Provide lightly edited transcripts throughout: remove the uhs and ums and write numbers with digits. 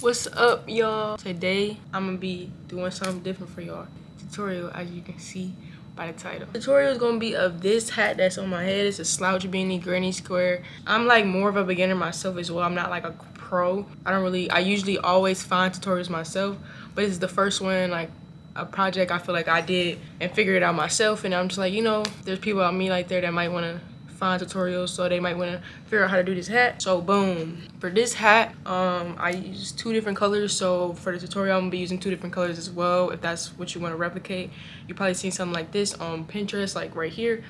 What's up, y'all? Today I'm gonna be doing something different for y'all. Tutorial, as you can see by the title. Tutorial is gonna be of this hat that's on my head. It's a slouch beanie, granny square. I'm like more of a beginner myself as well. I'm not like a pro. I usually always find tutorials myself, but this is the first one, like a project I feel like I did and figured it out myself. And I'm just like, you know, there's people like me like there that might wanna find tutorials, so they might want to figure out how to do this hat. So boom, for this hat I use 2 different colors. So for the tutorial I'm gonna be using 2 different colors as well, if that's what you want to replicate. You probably seen something like this on Pinterest, like right here,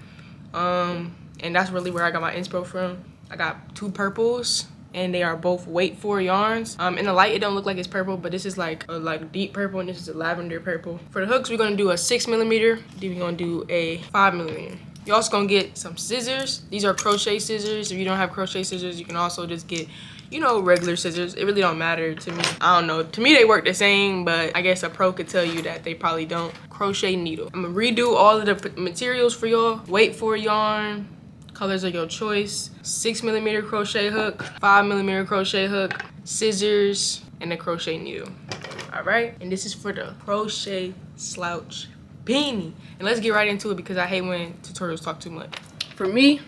and that's really where I got my inspo from. I got 2 purples and they are both weight 4 yarns. In the light it don't look like it's purple, but this is like a deep purple and this is a lavender purple. For the hooks we're gonna do a 6mm, then we're gonna do a 5mm. You're also gonna get some scissors. These are crochet scissors. If you don't have crochet scissors, you can also just get, you know, regular scissors. It really don't matter to me. I don't know. To me, they work the same, but I guess a pro could tell you that they probably don't. Crochet needle. I'm gonna redo all of the materials for y'all. Weight 4 yarn. Colors are your choice. 6mm crochet hook, 5mm crochet hook, scissors, and a crochet needle. All right, and this is for the crochet slouch beanie. And let's get right into it because I hate when tutorials talk too much. For me,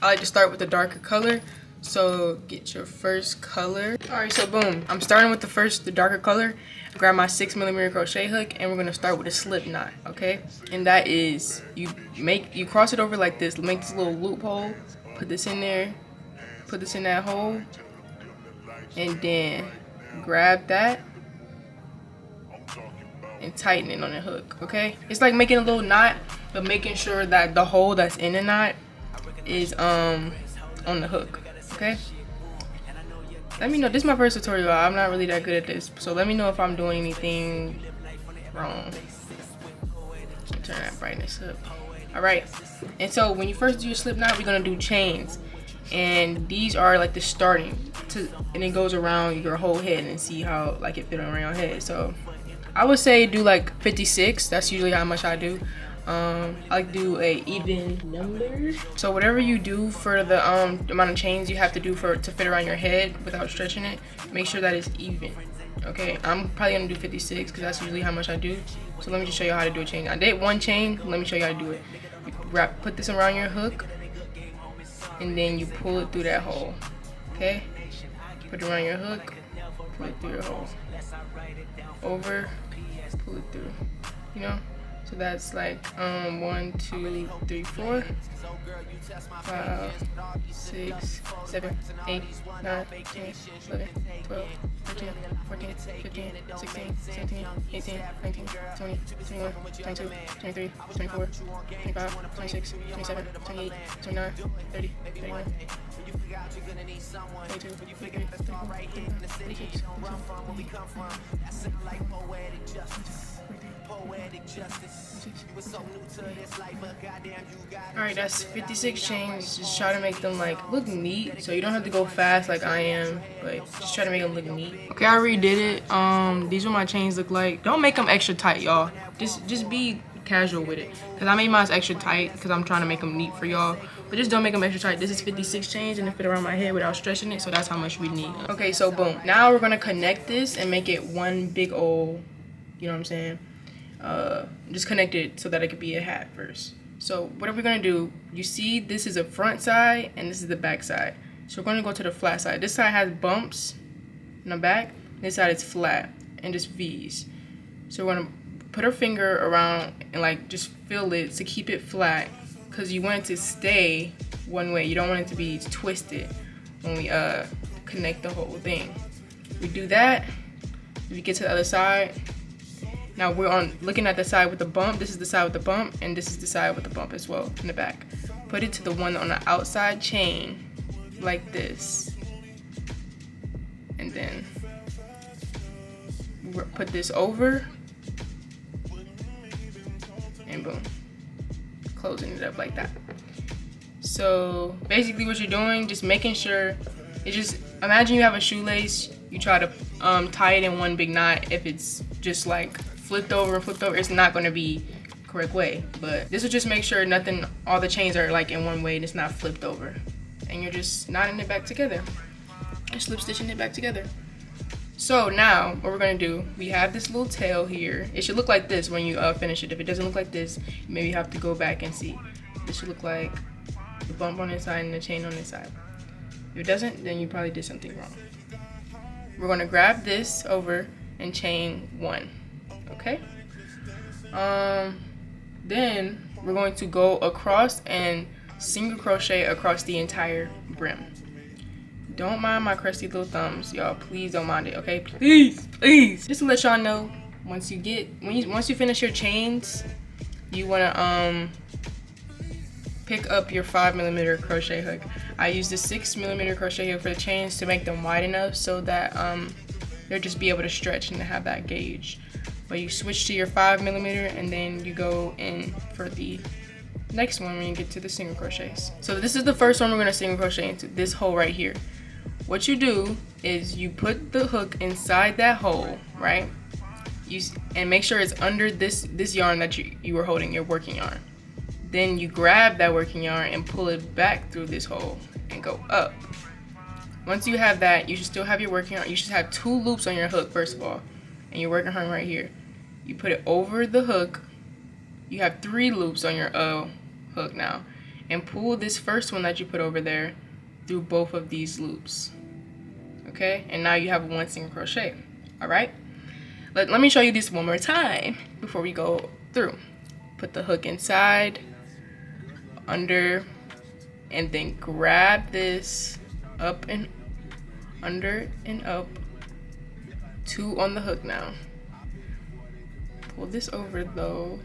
I like to start with the darker color. So get your first color. All right, so boom. I'm starting with the darker color. Grab my 6mm crochet hook and we're gonna start with a slip knot, okay? And that is, you cross it over like this, make this little loophole, put this in there, put this in that hole, and then grab that and tighten it on the hook, okay? It's like making a little knot, but making sure that the hole that's in the knot is on the hook, okay? Let me know. This is my first tutorial. I'm not really that good at this, so let me know if I'm doing anything wrong. Turn that brightness up. All right, and so when you first do your slip knot, we're gonna do chains, and these are like the starting and it goes around your whole head and see how like it fit around your head. So I would say do like 56. That's usually how much I do. I like to do a even number. So whatever you do for the amount of chains you have to do to fit around your head without stretching it, make sure that it's even. Okay, I'm probably gonna do 56 because that's usually how much I do. So let me just show you how to do a chain. I did 1 chain. Let me show you how to do it. You put this around your hook, and then you pull it through that hole. Okay, put it around your hook, pull it through your hole, over, pull it through. You know. So that's like 1, 2, 3, 4, 5, 6, 7, 8, 9, 10, 11, 12, 13, 14, 15, 16, 17, 18, 19, 20, 21, 22, 23, 24, 25, 26, 27, 28, 29, 30, 31, 32, 33, 34, 35, 36, 37, Alright, that's 56 chains. Just try to make them like look neat, so you don't have to go fast like I am, but just try to make them look neat. Okay, I redid it. These are my chains look like. Don't make them extra tight, y'all. Just be casual with it, because I made mine extra tight because I'm trying to make them neat for y'all, but just don't make them extra tight. This is 56 chains and it fit around my head without stretching it, so that's how much we need. Okay, so boom, now we're gonna connect this and make it one big old, you know what I'm saying, just connect it so that it could be a hat first. So what are we gonna do? You see, this is a front side and this is the back side, so we're gonna go to the flat side. This side has bumps in the back, this side is flat and just V's. So we're gonna put our finger around and like just feel it to keep it flat, because you want it to stay one way. You don't want it to be twisted when we connect the whole thing. We do that. We get to the other side. Now we're looking at the side with the bump. This is the side with the bump, and this is the side with the bump as well in the back. Put it to the one on the outside chain like this, and then put this over, and boom, closing it up like that. So basically what you're doing, just making sure, imagine you have a shoelace, you try to tie it in one big knot. If it's just like flipped over, it's not going to be correct way, but this will just make sure all the chains are like in one way and it's not flipped over, and you're just knotting it back together and slip stitching it back together. So now what we're gonna do, we have this little tail here. It should look like this when you finish it. If it doesn't look like this, maybe you have to go back and see. This should look like the bump on this side and the chain on this side. If it doesn't, then you probably did something wrong. We're gonna grab this over and chain 1, okay? Then we're going to go across and single crochet across the entire brim. Don't mind my crusty little thumbs, y'all. Please don't mind it, okay? Please, please. Just to let y'all know, once you finish your chains, you wanna pick up your 5mm crochet hook. I use the 6mm crochet hook for the chains to make them wide enough so that they'll just be able to stretch and have that gauge. But you switch to your 5mm and then you go in for the next one when you get to the single crochets. So this is the first one we're gonna single crochet into, this hole right here. What you do is you put the hook inside that hole, right? And make sure it's under this yarn that you were holding, your working yarn. Then you grab that working yarn and pull it back through this hole and go up. Once you have that, you should still have your working yarn. You should have 2 loops on your hook first of all, and your working yarn right here. You put it over the hook. You have 3 loops on your hook now, and pull this first one that you put over there through both of these loops. Okay, and now you have 1 single crochet. All right, let me show you this one more time before we go through. Put the hook inside, under, and then grab this up and under and up. 2 on the hook now. Pull this over though,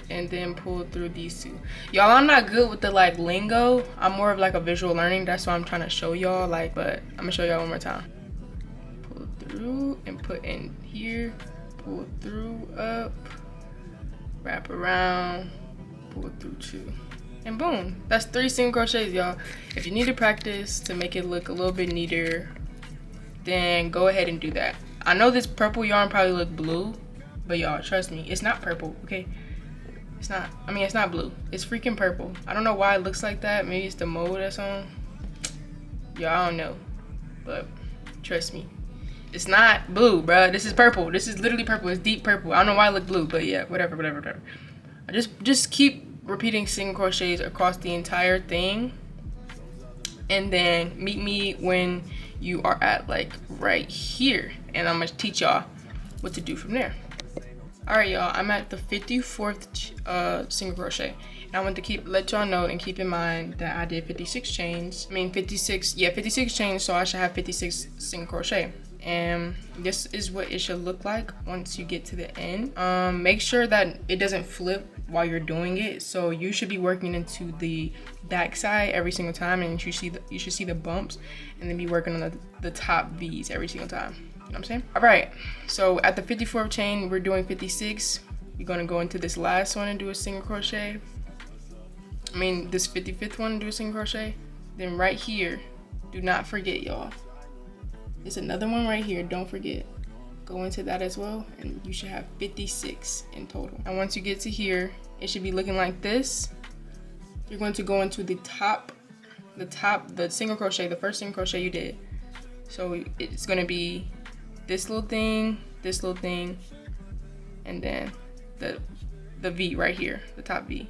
and then pull through these 2. Y'all, I'm not good with the like lingo. I'm more of like a visual learning. That's why I'm trying to show y'all, like, but I'm gonna show y'all one more time. Pull through and put in here. Pull through, up, wrap around, pull through 2. And boom, that's 3 single crochets, y'all. If you need to practice to make it look a little bit neater, then go ahead and do that. I know this purple yarn probably look blue, but y'all, trust me, it's not purple, okay? It's not, I mean, it's not blue. It's freaking purple. I don't know why it looks like that. Maybe it's the mold that's on. Y'all, I don't know, but trust me. It's not blue, bruh. This is purple. This is literally purple. It's deep purple. I don't know why it looked blue, but yeah, whatever. I just keep repeating single crochets across the entire thing, and then meet me when you are at like right here, and I'm gonna teach y'all what to do from there. All right, y'all, I'm at the 54th single crochet, and I want to let y'all know and keep in mind that I did 56 chains. I mean 56 chains, so I should have 56 single crochet. And this is what it should look like once you get to the end. Make sure that it doesn't flip while you're doing it. So you should be working into the back side every single time, and you should see the bumps, and then be working on the top V's every single time. You know what I'm saying? All right, so at the 54th chain, we're doing 56. You're gonna go into this last one and do a single crochet. I mean, this 55th one and do a single crochet. Then right here, do not forget, y'all. There's another one right here, don't forget. Go into that as well, and you should have 56 in total. And once you get to here, it should be looking like this. You're going to go into the single crochet, the first single crochet you did. So it's gonna be this little thing, and then the V right here, the top V.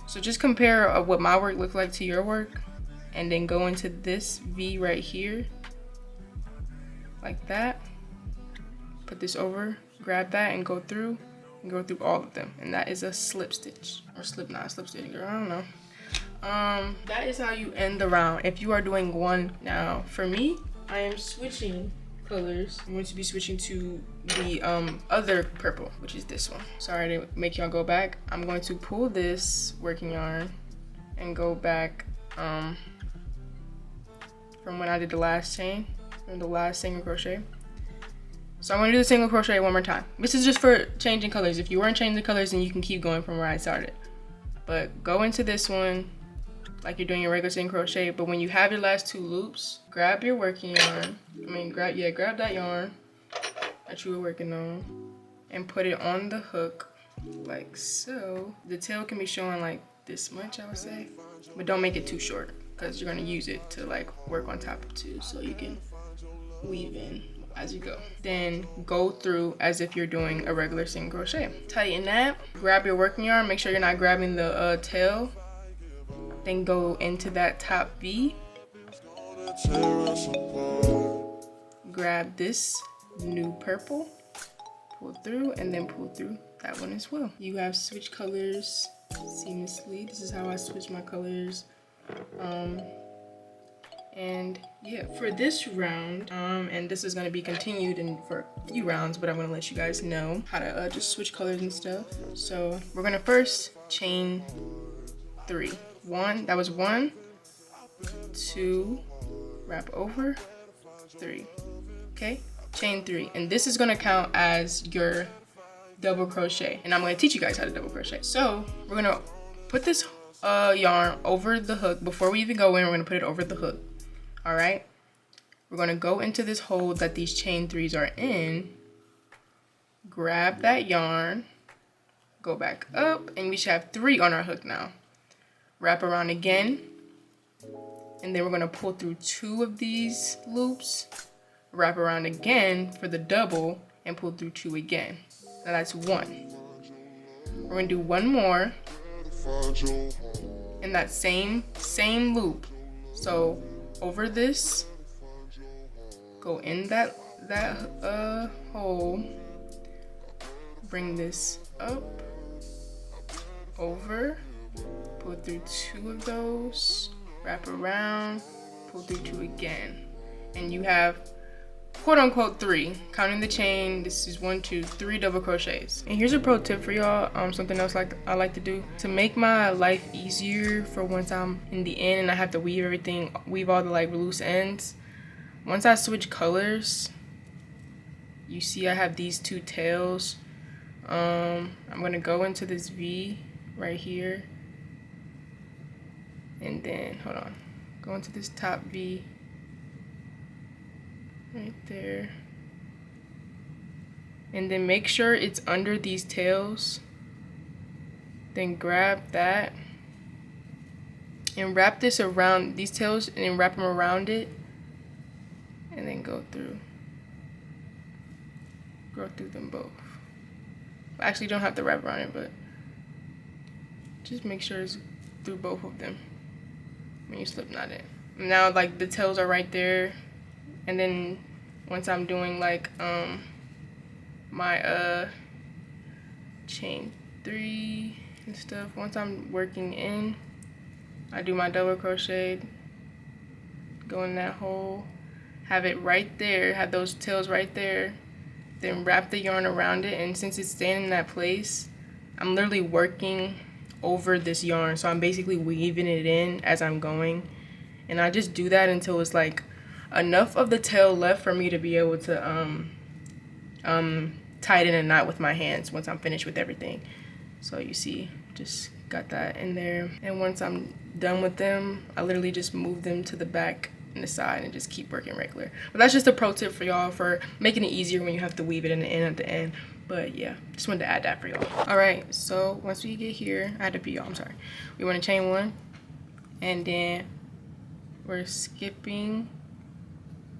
So just compare what my work looked like to your work, and then go into this V right here, like that. Put this over, grab that, and go through all of them. And that is a slip stitch, or slip stitch, girl, I don't know. That is how you end the round if you are doing one. Now for me, I am switching colors. I'm going to be switching to the other purple, which is this one. Sorry to make y'all go back. I'm going to pull this working yarn and go back from when I did the last chain, or the last single crochet. So I'm going to do the single crochet one more time. This is just for changing colors. If you weren't changing the colors, then you can keep going from where I started. But go into this one like you're doing your regular single crochet, but when you have your last 2 loops, grab your working yarn. Grab that yarn that you were working on and put it on the hook like so. The tail can be showing like this much, I would say, but don't make it too short because you're going to use it to like work on top of too, so you can weave in as you go. Then go through as if you're doing a regular single crochet. Tighten that, grab your working yarn, make sure you're not grabbing the tail. Then go into that top V. Grab this new purple, pull through, and then pull through that one as well. You have switch colors seamlessly. This is how I switch my colors. And yeah, for this round, and this is gonna be continued for a few rounds, but I'm gonna let you guys know how to just switch colors and stuff. So we're gonna first chain 3. That was 1, 2, wrap over, 3. Okay, chain 3, and this is gonna count as your double crochet, and I'm gonna teach you guys how to double crochet. So we're gonna put this yarn over the hook. Before we even go in, we're gonna put it over the hook. All right, we're gonna go into this hole that these chain 3s are in, grab that yarn, go back up, and we should have 3 on our hook now. Wrap around again, and then we're gonna pull through 2 of these loops, wrap around again for the double, and pull through 2 again. Now that's 1. We're gonna do 1 more in that same loop. So over this, go in that hole, bring this up, over, pull through 2 of those, wrap around, pull through 2 again, and you have quote unquote 3, counting the chain. This is 1, 2, 3 double crochets. And here's a pro tip for y'all, something else I like to do to make my life easier for once I'm in the end and I have to weave all the like loose ends. Once I switch colors, you see I have these 2 tails. I'm gonna go into this V right here, and then hold on, go into this top V right there, and then make sure it's under these tails. Then grab that and wrap this around these tails, and then wrap them around it, and then go through them both. Actually, you don't have to wrap around it, but just make sure it's through both of them when you slip knot it. Now like the tails are right there, and then once I'm doing like my chain 3 and stuff, once I'm working in, I do my double crochet, go in that hole, have it right there, have those tails right there, then wrap the yarn around it, and since it's staying in that place, I'm literally working over this yarn, so I'm basically weaving it in as I'm going, and I just do that until it's like enough of the tail left for me to be able to tie it in a knot with my hands once I'm finished with everything. So you see, just got that in there, and once I'm done with them, I literally just move them to the back and the side and just keep working regular. But that's just a pro tip for y'all for making it easier when you have to weave it in the end at the end. But yeah, just wanted to add that for y'all. All right, so once we get here, I had to pee, y'all, I'm sorry. We want to chain 1, and then we're skipping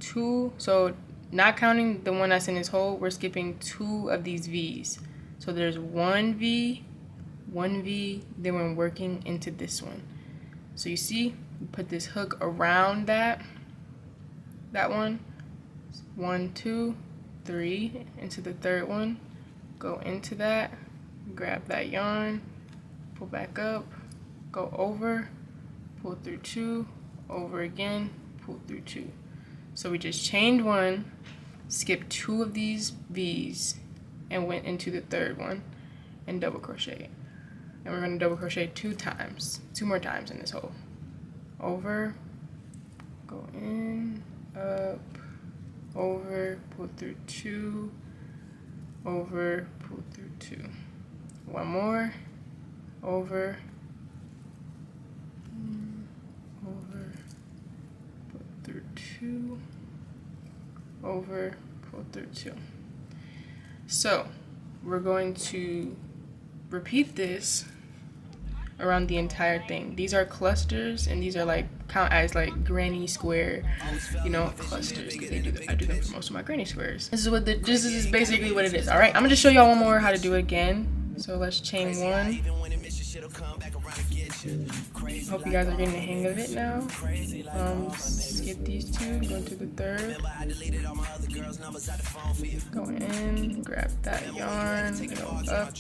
2. So not counting the one that's in this hole, we're skipping 2 of these V's. So there's 1 V, then we're working into this one. So you see, we put this hook around that one. 1, 2, 3, into the third one, go into that, grab that yarn, pull back up, go over, pull through 2, over again, pull through 2. So we just chained 1, skipped 2 of these V's, and went into the third one and double crochet. And we're going to double crochet 2 more times in this hole. Over, go in, up, over, pull through 2, over, pull through 2. 1 more, over, over, pull through 2, over, pull through 2. So we're going to repeat this around the entire thing. These are clusters, and these are like count as like granny square, you know, clusters, because I do them for most of my granny squares. This is basically what it is. All right, I'm gonna just show y'all one more how to do it again. So let's chain one. Hope you guys are getting the hang of it now. Skip these two, go to the third. Go in, grab that yarn, go up,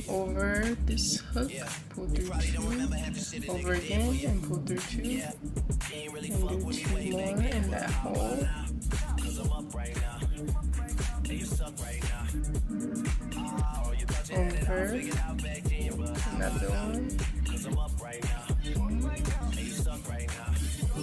over this hook, pull through two, over again, and pull through two, and do two more in that hole. Over, another one.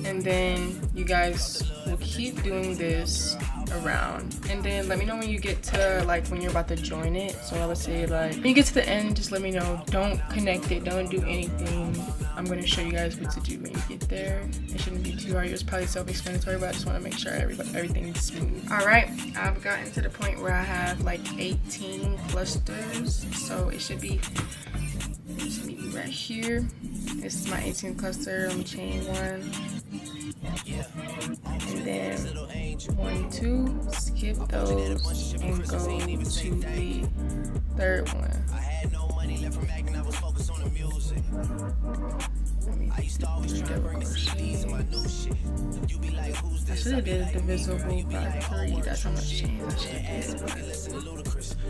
And then you guys will keep doing this around, and then let me know when you get to like when you're about to join it. So I would say like when you get to the end, just let me know. Don't connect it, don't do anything. I'm going to show you guys what to do when you get there. It shouldn't be too hard. It's probably self-explanatory, but I just want to make sure everything's smooth. All right, I've gotten to the point where I have like 18 clusters, so it should be right here. This is my 18th cluster. Let me chain one, and then 1, 2, skip those and go to the third one. Double crochet. I should have did divisible by 3. That's how much chains I should have did.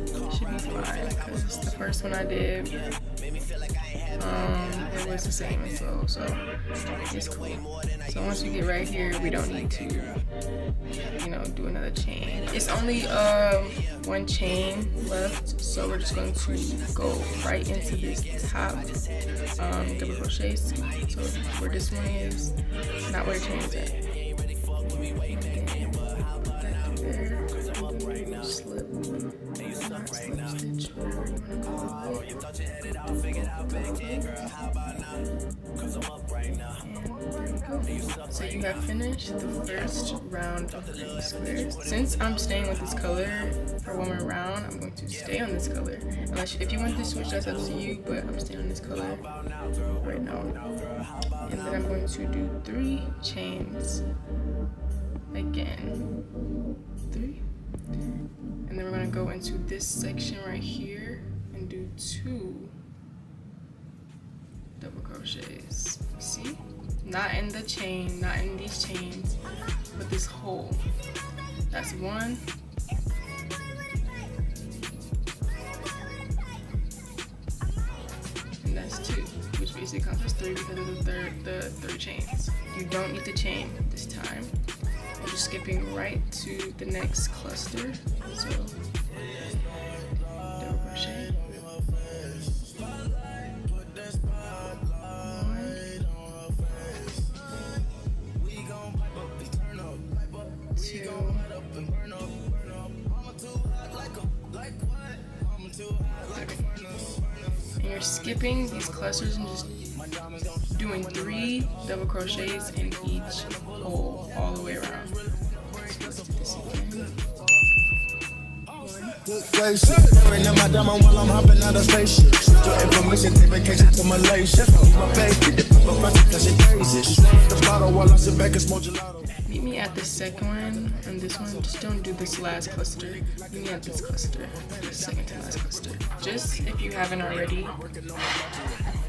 It should be fine because the first one I did, it was the same as well, so it's cool. So once you get right here, we don't need to, you know, do another chain. It's only 1 chain left, so we're just going to go right into this top double crochet. So where this one is, not where the chain is at. Slip, stitch, whatever you want to call it. So you have finished the first round of the squares. Since I'm staying with this color for one more round, I'm going to stay on this color. Unless if you want to switch, that's up to you, but I'm staying on this color right now. And then I'm going to do 3 chains again. 3. And then we're going to go into this section right here and do 2 double crochets. See? Not in the chain, not in these chains, but this hole. That's 1. And that's 2, which basically counts as 3 because of the third chains. You don't need to chain this time. I'm just skipping right to the next cluster. So double crochet. 1, 2, and you're skipping these clusters and just doing 3 double crochets in each hole all the way around. So let's do this again. 1. While I'm hopping out of spaceship. Your information, take vacation to Malaysia. My baby, the crazy. The bottle while I sit back and smoke gelato. Meet me at the second one and this one. Just don't do this last cluster. Meet me at this cluster, the second to last cluster. Just if you haven't already,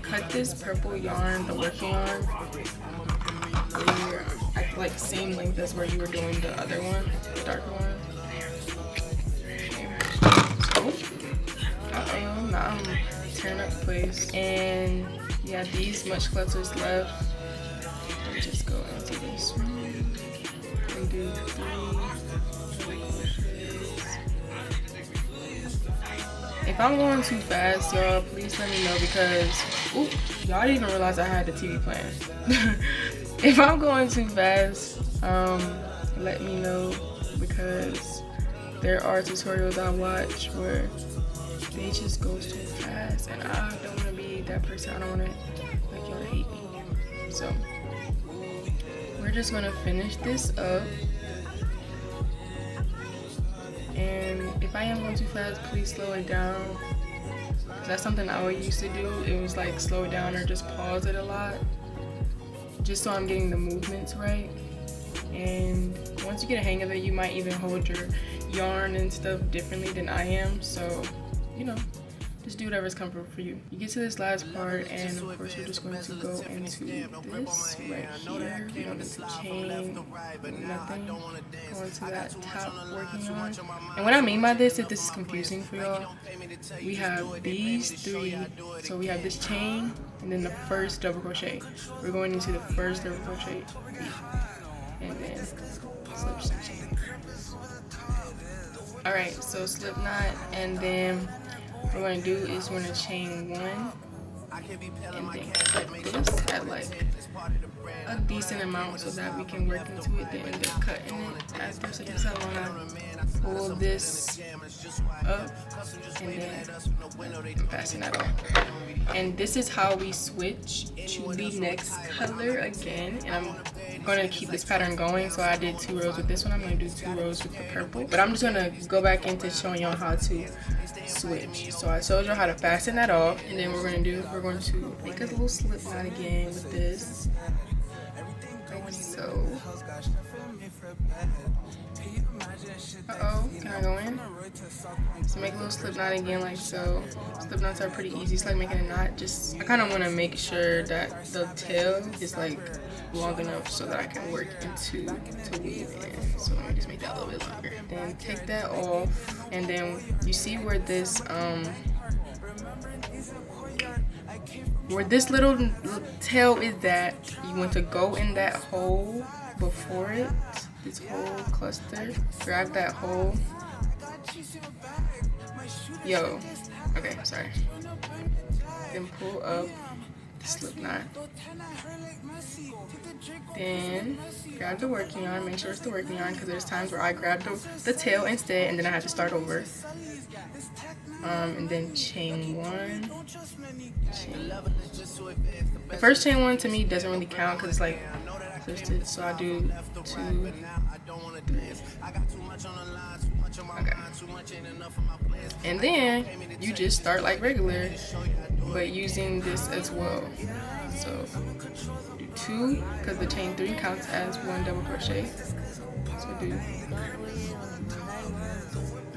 cut this purple yarn, the working yarn, at like same length as where you were doing the other one, the darker one. Now I'm tearing up the place. And yeah, these much clusters left. Let me just go into this one and do 3 crochets. If I'm going too fast, y'all, please let me know because y'all didn't even realize I had the TV playing. If I'm going too fast, let me know because there are tutorials I watch where they just go so fast and I don't want to be that person. I don't want to like y'all to hate me. So we're just gonna finish this up, and if I am going too fast, please slow it down. That's something I always used to do. It was like slow it down or just pause it a lot. just so I'm getting the movements right. And once you get a hang of it, you might even hold your yarn and stuff differently than I am. So, you know, just do whatever's comfortable for you. You get to this last part, and of course we're just going to go into this right here. You don't need to chain, nothing. Go into that top working on. And what I mean by this, if this is confusing for y'all, we have these three. So we have this chain, and then the first double crochet. We're going into the first double crochet, and then slip stitching. All right, so slip knot, and then what we're going to do is we're going to chain one and then cut this at like a decent amount so that we can work into it, then end up cutting it after. So just I want to pull this up and then I'm passing that off. And this is how we switch to the next color again. And I'm going to keep this pattern going. So I did 2 rows with this one. I'm going to do 2 rows with the purple. But I'm just going to go back into showing y'all how to switch. So I showed y'all how to fasten that off. And then what we're going to do, we're going to make a little slip knot again with this. Like so. Uh-oh, can I go in? So make a little slip knot again like so. Slip knots are pretty easy. It's like making a knot. Just, I kind of want to make sure that the tail is like long enough so that I can work into to weave in. So let me just make that a little bit longer. Then take that off, and then you see where this little tail is, that you want to go in that hole before it. This whole cluster, grab that hole. Yo, okay, sorry. Then pull up the slip knot. Then grab the working yarn, make sure it's the working yarn, because there's times where I grab the tail instead and then I have to start over. And then chain one. The first chain one to me doesn't really count because it's like twisted, so I do 2, 3. Okay. And then you just start like regular, but using this as well. So do 2 because the chain 3 counts as 1 double crochet. So do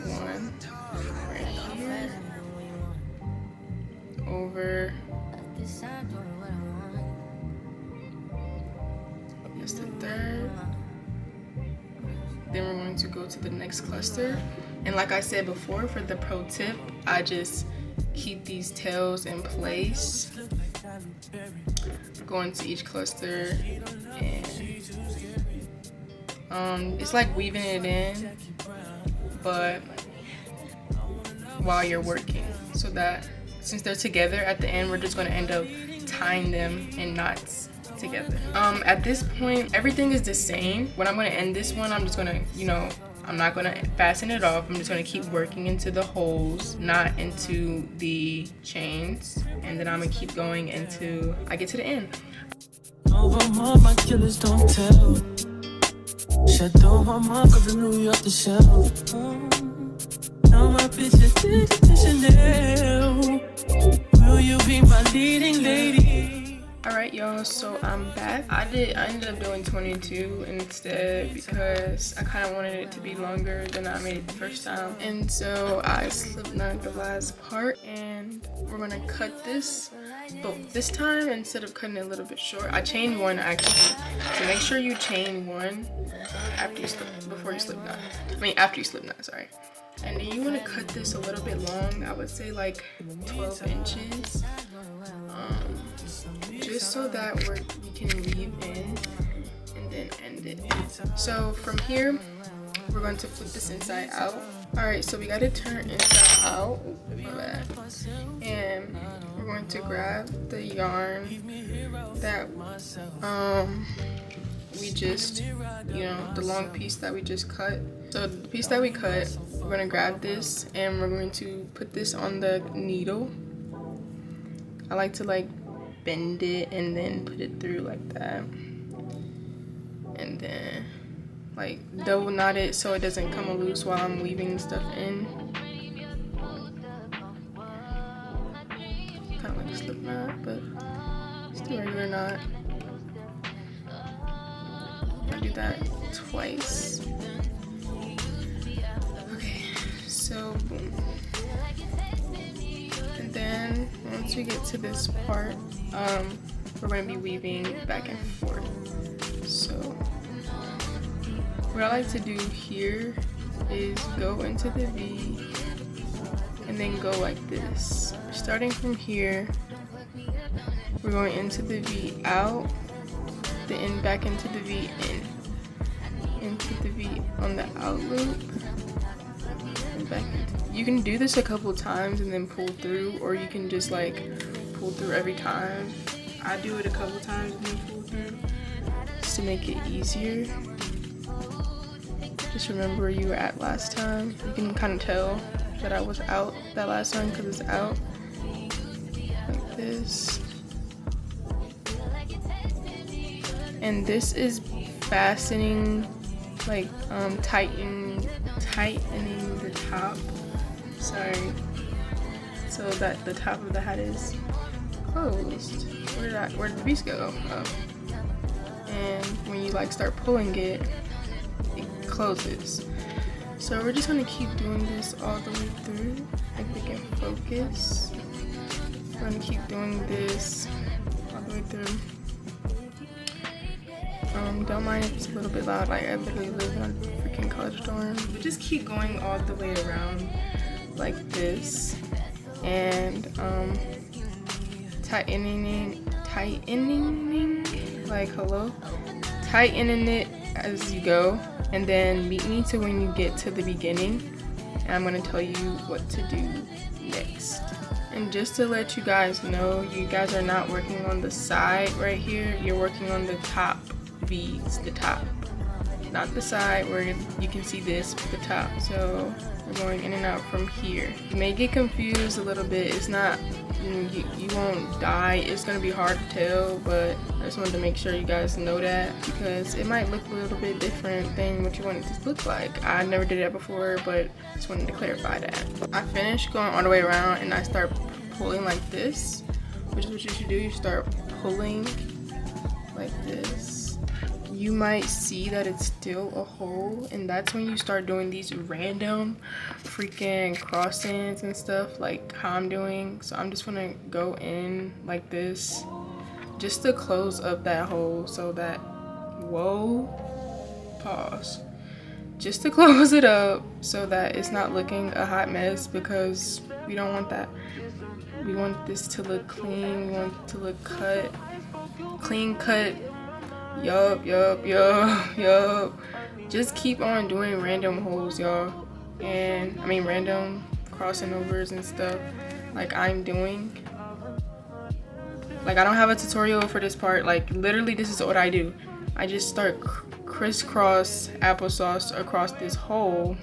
1 right here, over. That's the 3rd. Then we're going to go to the next cluster. And like I said before, for the pro tip, I just keep these tails in place. Go into each cluster, and it's like weaving it in, but while you're working, so that since they're together at the end, we're just going to end up tying them in knots together. At this point, everything is the same. When I'm going to end this one, I'm just going to, you know, I'm not going to fasten it off. I'm just going to keep working into the holes, not into the chains, and then I'm going to keep going until I get to the end. My killers don't tell. Shadow my mark of the New York the shell. Now my bitches did Chanel. Will you be my leading lady? Alright y'all, so I'm back. I ended up doing 22 instead because I kind of wanted it to be longer than I made it the first time. And so I slip knot the last part, and we're gonna cut this. But this time, instead of cutting it a little bit short, I chained 1 actually. So make sure you chain 1 after you before you slip knot. I mean after you slip knot, sorry. And then you want to cut this a little bit long. I would say like 12 inches. Just so that we can weave in and then end it. So from here, we're going to flip this inside out. Alright, so we got to turn inside out. And we're going to grab the yarn that we just, you know, the long piece that we just cut. So the piece that we cut, we're going to grab this and we're going to put this on the needle. I like to like bend it and then put it through like that, and then like double knot it so it doesn't come loose while I'm weaving stuff in. Kind of like a slip knot, but still a regular knot. I do that twice. Okay, so boom. And then once we get to this part, we're going to be weaving back and forth. So what I like to do here is go into the V and then go like this. Starting from here, we're going into the V out, then back into the V into the V on the out loop, and back into. You can do this a couple times and then pull through, or you can just like pull through every time. I do it a couple times and then pull through just to make it easier. Just remember where you were at last time. You can kind of tell that I was out that last time because it's out like this. And this is fastening, like tightening the top. Sorry. So that the top of the hat is closed. Where did the piece go? Oh. And when you like start pulling it, it closes. So we're just gonna keep doing this all the way through. If we can focus. We're gonna keep doing this all the way through. Don't mind if it's a little bit loud, like I literally live in a freaking college dorm. We just keep going all the way around like this, and tightening, like hello, tightening it as you go, and then meet me to when you get to the beginning, and I'm gonna tell you what to do next. And just to let you guys know, you guys are not working on the side right here, you're working on the top V's, the top, not the side where you can see this, but the top. So we're going in and out from here. You may get confused a little bit. It's not, you won't die. It's gonna be hard to tell, but I just wanted to make sure you guys know that, because it might look a little bit different than what you want it to look like. I never did that before, but just wanted to clarify that. I finished going all the way around and I start pulling like this, which is what you should do. You start pulling like this. You might see that it's still a hole, and that's when you start doing these random freaking cross-ends and stuff like how I'm doing. So I'm just gonna go in like this just to close up that hole so that, whoa, pause, just to close it up so that it's not looking a hot mess, because we don't want that. We want this to look clean, we want it to look cut, clean cut. Yup. Just keep on doing random holes, y'all. And I mean random crossing overs and stuff like I'm doing. Like I don't have a tutorial for this part. Like literally this is what I do. I just start crisscross applesauce across this hole.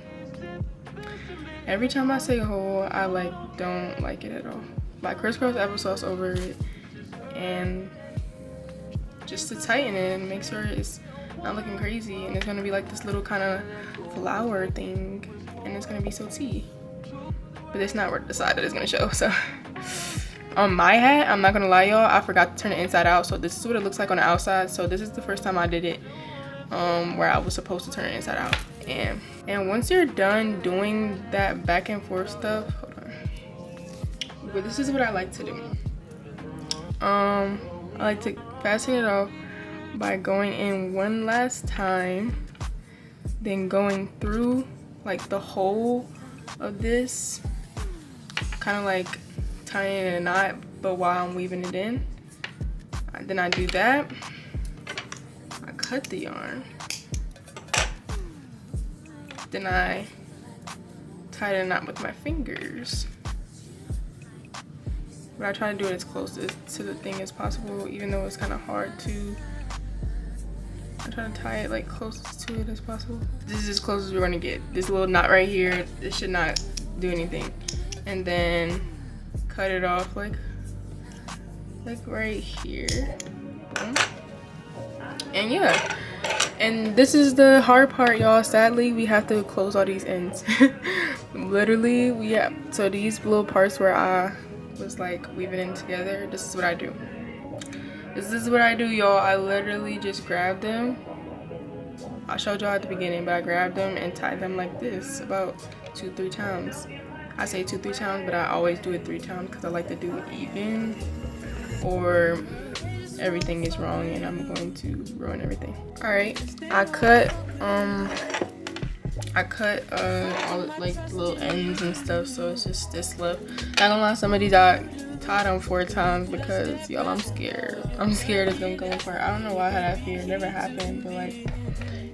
Every time I say hole, I like don't like it at all. Like crisscross applesauce over it, and just to tighten it and make sure it's not looking crazy. And it's gonna be like this little kind of flower thing, and it's gonna be so tea. But it's not where the side that it's gonna show. So on my hat, I'm not gonna lie, y'all, I forgot to turn it inside out. So this is what it looks like on the outside. So this is the first time I did it, where I was supposed to turn it inside out. And once you're done doing that back and forth stuff, hold on. But this is what I like to do. I like to fasten it off by going in one last time, then going through like the whole of this, kind of like tying in a knot, but while I'm weaving it in. Then I do that. I cut the yarn. Then I tie the knot with my fingers. But I try to do it as close to the thing as possible, even though it's kind of hard to. I try to tie it like closest to it as possible. This is as close as we're gonna get. This little knot right here, it should not do anything. And then cut it off like right here. And yeah. And this is the hard part, y'all. Sadly, we have to close all these ends. Literally, we have, so these little parts where I was like weaving in together, this is what I do. This is what I do, y'all. I literally just grab them I showed y'all at the beginning, but I grabbed them and tied them like this about 2-3 times. I say 2-3 times, but I always do it 3 times because I like to do it even, or everything is wrong and I'm going to ruin everything. All right, I cut all like little ends and stuff, so it's just this left. Not gonna lie, some of these I tied them 4 times because y'all, I'm scared. I'm scared it's gonna come apart. I don't know why I had that fear. It never happened, but like,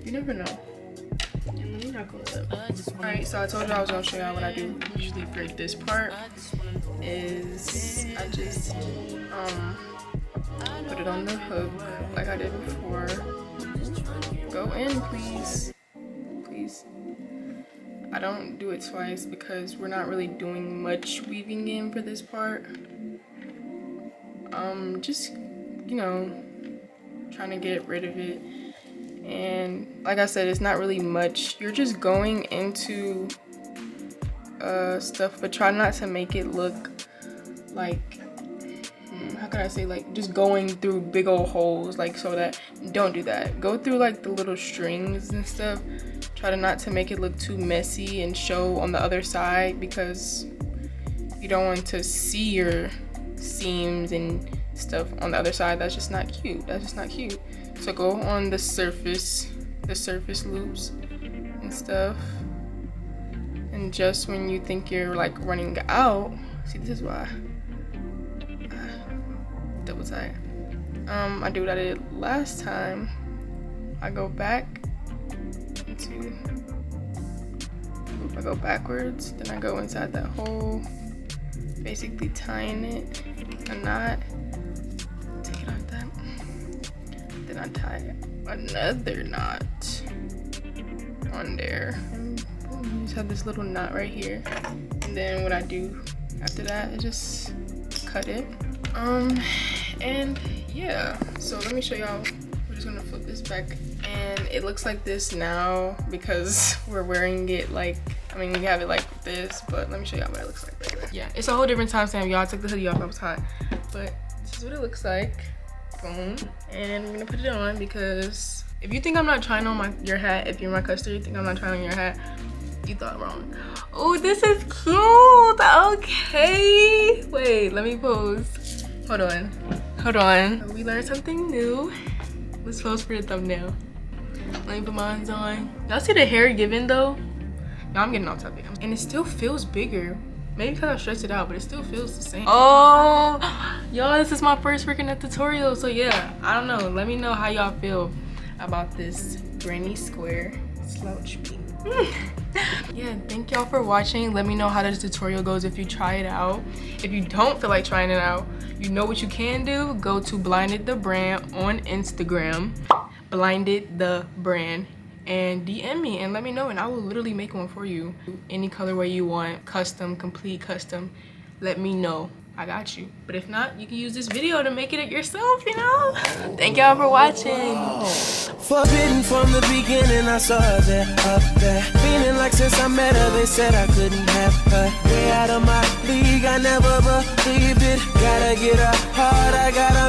you never know. Let me not go up. All right, so I told you I was gonna show y'all what I do usually for this part. Is I just put it on the hook like I did before. Go in, please. Please. I don't do it twice because we're not really doing much weaving in for this part. Just, you know, trying to get rid of it. And like I said, it's not really much. You're just going into stuff, but try not to make it look like, how can I say, like just going through big old holes, like, so that, don't do that. Go through like the little strings and stuff. Try to not to make it look too messy and show on the other side, because you don't want to see your seams and stuff on the other side. That's just not cute. That's just not cute. So go on the surface loops and stuff, and just when you think you're like running out, see, this is why double tie. I do what I did last time. I go back into, I go backwards, then I go inside that hole, basically tying it a knot. Take it out that. Then I tie another knot on there. And you just have this little knot right here. And then what I do after that is just cut it. And yeah, so let me show y'all. We're just gonna flip this back, and it looks like this now because we're wearing it like, I mean, we have it like this, but let me show y'all what it looks like later. Yeah, it's a whole different time stamp, y'all. I took the hoodie off, I was hot, but this is what it looks like. Boom. And we're gonna put it on, because if you think I'm not trying on your hat, if you're my customer, you think I'm not trying on your hat, you thought wrong. Oh, this is cute. Okay, wait, let me pose. Hold on. We learned something new. Let's pose for the thumbnail. Let me put mine on. Y'all see the hair given though? Y'all, I'm getting off topic. And it still feels bigger. Maybe because I stretched it out, but it still feels the same. Oh, y'all, this is my first freaking tutorial. So yeah, I don't know. Let me know how y'all feel about this granny square slouch beanie. Yeah, thank y'all for watching. Let me know how this tutorial goes if you try it out. If you don't feel like trying it out, you know what you can do. Go to Blinded the Brand on Instagram, Blinded the Brand, and DM me and let me know, and I will literally make one for you. Any colorway you want, custom, complete custom, let me know. I got you. But if not, you can use this video to make it yourself, you know? Thank y'all for watching. Forbidden from the beginning, I saw her there, up there. Feeling like since I met her, they said I couldn't have her. Way out of my league, I never believed it. Gotta get her hard, I gotta